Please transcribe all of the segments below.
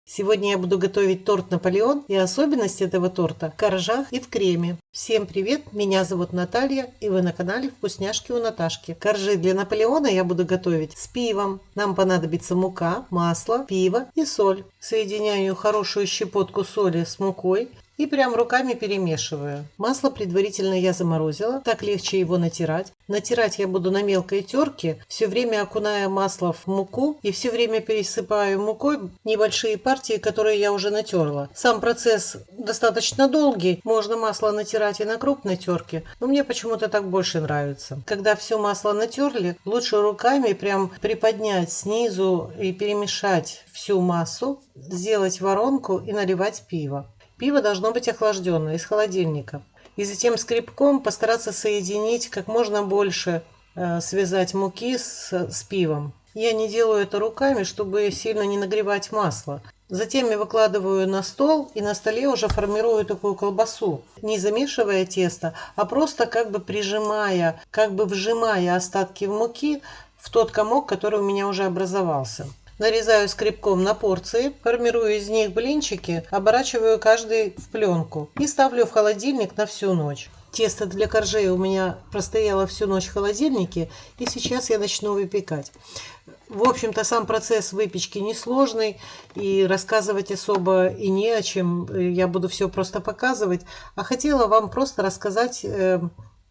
Сегодня я буду готовить торт Наполеон, и особенность этого торта в коржах и в креме. Всем привет, меня зовут Наталья, и вы на канале Вкусняшки у Наташки. Коржи для Наполеона я буду готовить с пивом. Нам понадобится мука, масло, пиво и соль. Соединяю хорошую щепотку соли с мукой и прям руками перемешиваю. Масло предварительно я заморозила, так легче его натирать. Натирать я буду на мелкой терке, все время окуная масло в муку и все время пересыпаю мукой небольшие партии, которые я уже натерла. Сам процесс достаточно долгий, можно масло натирать и на крупной терке, но мне почему-то так больше нравится. Когда все масло натерли, лучше руками прям приподнять снизу и перемешать всю массу, сделать воронку и наливать пиво. Пиво должно быть охлажденное из холодильника. И затем скребком постараться соединить как можно больше, связать муки с пивом. Я не делаю это руками, чтобы сильно не нагревать масло. Затем я выкладываю на стол и на столе уже формирую такую колбасу, не замешивая тесто, а просто как бы прижимая, как бы вжимая остатки муки в тот комок, который у меня уже образовался. Нарезаю скребком на порции, формирую из них блинчики, оборачиваю каждый в пленку и ставлю в холодильник на всю ночь. Тесто для коржей у меня простояло всю ночь в холодильнике, и сейчас я начну выпекать. В общем-то, сам процесс выпечки несложный, и рассказывать особо и не о чем. Я буду все просто показывать, а хотела вам просто рассказать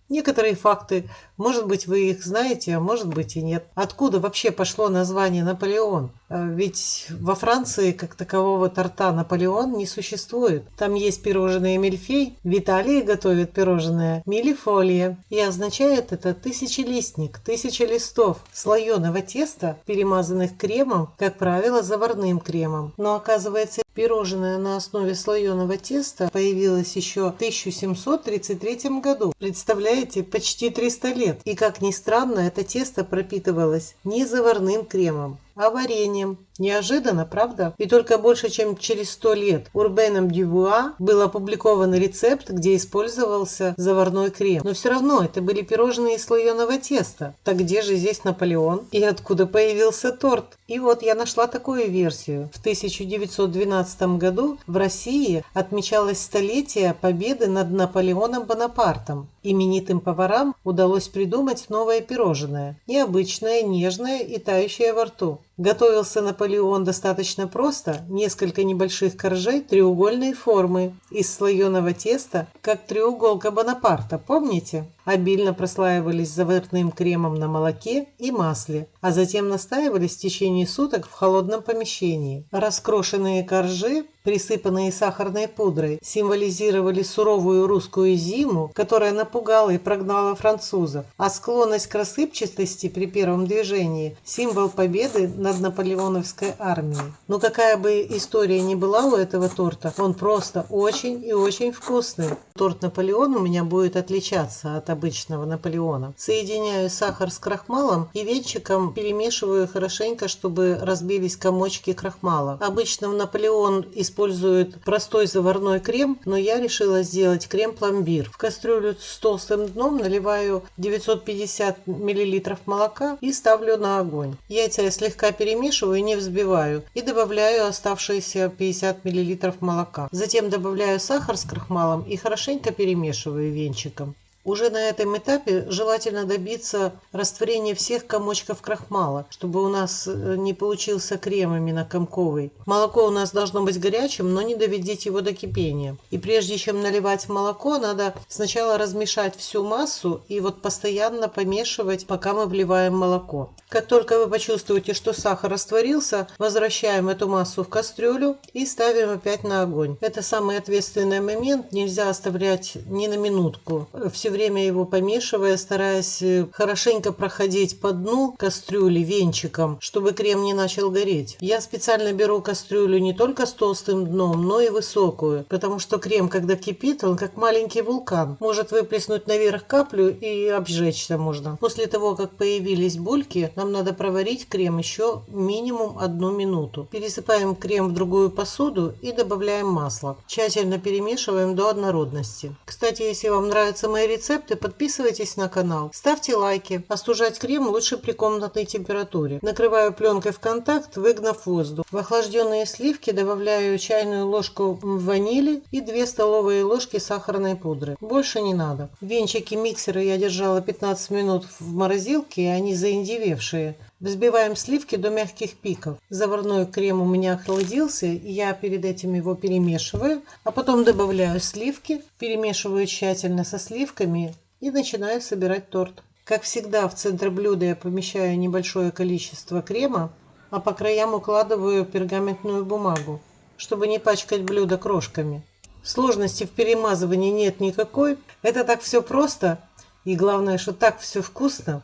некоторые факты. Может быть, вы их знаете, а может быть и нет. Откуда вообще пошло название Наполеон? Ведь во Франции как такового торта Наполеон не существует. Там есть пирожное мильфей, в Италии готовят пирожное миллефолье. И означает это тысячелистник, 1000 листов слоеного теста, перемазанных кремом, как правило, заварным кремом. Но оказывается, пирожное на основе слоеного теста появилось еще в 1733 году. Представляете, почти 300 лет. И как ни странно, это тесто пропитывалось не заварным кремом, а вареньем. Неожиданно, правда? И только больше чем через 100 лет Урбеном Дюбуа был опубликован рецепт, где использовался заварной крем. Но все равно это были пирожные из слоеного теста. Так где же здесь Наполеон? И откуда появился торт? И вот я нашла такую версию. В 1912 году в России отмечалось столетие победы над Наполеоном Бонапартом. Именитым поварам удалось придумать новое пирожное. Необычное, нежное и тающее во рту. Готовился Наполеон достаточно просто. Несколько небольших коржей треугольной формы из слоеного теста, как треуголка Бонапарта, помните? Обильно прослаивались заварным кремом на молоке и масле, а затем настаивались в течение суток в холодном помещении. Раскрошенные коржи, присыпанные сахарной пудрой, символизировали суровую русскую зиму, которая напугала и прогнала французов, а склонность к рассыпчатости при первом движении – символ победы над наполеоновской армией. Но какая бы история ни была у этого торта, он просто очень и очень вкусный. Торт Наполеон у меня будет отличаться от обычного Наполеона. Соединяю сахар с крахмалом и венчиком перемешиваю хорошенько, чтобы разбились комочки крахмала. Обычно в Наполеон используют простой заварной крем, но я решила сделать крем-пломбир. В кастрюлю с толстым дном наливаю 950 мл молока и ставлю на огонь. Яйца я слегка перемешиваю и не взбиваю. И добавляю оставшиеся 50 мл молока. Затем добавляю сахар с крахмалом и хорошенько перемешиваю венчиком. Уже на этом этапе желательно добиться растворения всех комочков крахмала, чтобы у нас не получился крем именно комковый. Молоко у нас должно быть горячим, но не доведите его до кипения. И прежде чем наливать молоко, надо сначала размешать всю массу и вот постоянно помешивать, пока мы вливаем молоко. Как только вы почувствуете, что сахар растворился, возвращаем эту массу в кастрюлю и ставим опять на огонь. Это самый ответственный момент, нельзя оставлять ни на минутку. Все время его помешивая, стараясь хорошенько проходить по дну кастрюли венчиком, чтобы крем не начал гореть. Я специально беру кастрюлю не только с толстым дном, но и высокую, потому что крем, когда кипит, он как маленький вулкан. Может выплеснуть наверх каплю и обжечься можно. После того, как появились бульки, нам надо проварить крем еще минимум 1 минуту. Пересыпаем крем в другую посуду и добавляем масло. Тщательно перемешиваем до однородности. Кстати, если вам нравятся мои рецепты, рецепты, подписывайтесь на канал, ставьте лайки. Остужать крем лучше при комнатной температуре. Накрываю пленкой в контакт, выгнав воздух. В охлажденные сливки добавляю чайную ложку ванили и 2 столовые ложки сахарной пудры. Больше не надо. Венчики миксера я держала 15 минут в морозилке, и они заиндевевшие. Взбиваем сливки до мягких пиков. Заварной крем у меня охладился, и я перед этим его перемешиваю, а потом добавляю сливки, перемешиваю тщательно со сливками и начинаю собирать торт. Как всегда, в центр блюда я помещаю небольшое количество крема, а по краям укладываю пергаментную бумагу, чтобы не пачкать блюдо крошками. Сложности в перемазывании нет никакой. Это так все просто, и главное, что так все вкусно.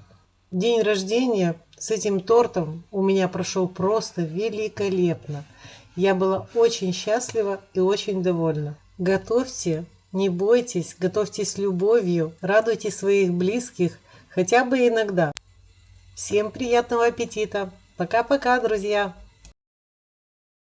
День рождения с этим тортом у меня прошел просто великолепно. Я была очень счастлива и очень довольна. Готовьте, не бойтесь, готовьте с любовью, радуйте своих близких хотя бы иногда. Всем приятного аппетита! Пока-пока, друзья!